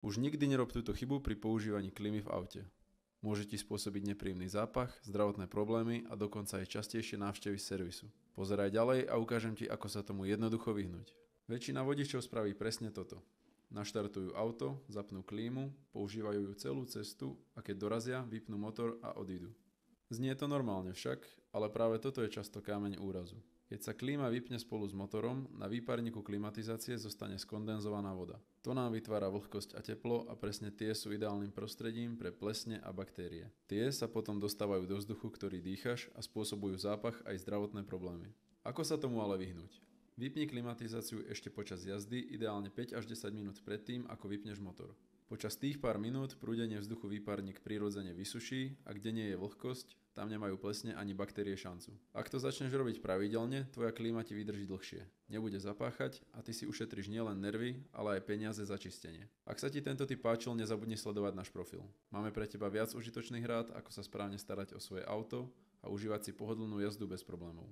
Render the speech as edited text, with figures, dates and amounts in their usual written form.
Už nikdy nerob túto chybu pri používaní klímy v aute. Môže ti spôsobiť nepríjemný zápach, zdravotné problémy a dokonca aj častejšie návštevy z servisu. Pozeraj ďalej a ukážem ti, ako sa tomu jednoducho vyhnúť. Väčšina vodičov spraví presne toto. Naštartujú auto, zapnú klímu, používajú ju celú cestu a keď dorazia, vypnú motor a odídu. Znie to normálne však, ale práve toto je často kameň úrazu. Keď sa klíma vypne spolu s motorom, na výparníku klimatizácie zostane skondenzovaná voda. To nám vytvára vlhkosť a teplo a presne tie sú ideálnym prostredím pre plesne a baktérie. Tie sa potom dostávajú do vzduchu, ktorý dýchaš a spôsobujú zápach aj zdravotné problémy. Ako sa tomu ale vyhnúť? Vypni klimatizáciu ešte počas jazdy, ideálne 5 až 10 minút predtým, ako vypneš motor. Počas tých pár minút prúdenie vzduchu výparník prirodzene vysuší a kde nie je vlhkosť, tam nemajú plesne ani baktérie šancu. Ak to začneš robiť pravidelne, tvoja klíma ti vydrží dlhšie. Nebude zapáchať a ty si ušetríš nielen nervy, ale aj peniaze za čistenie. Ak sa ti tento tip páčil, nezabudni sledovať náš profil. Máme pre teba viac užitočných rád, ako sa správne starať o svoje auto a užívať si pohodlnú jazdu bez problémov.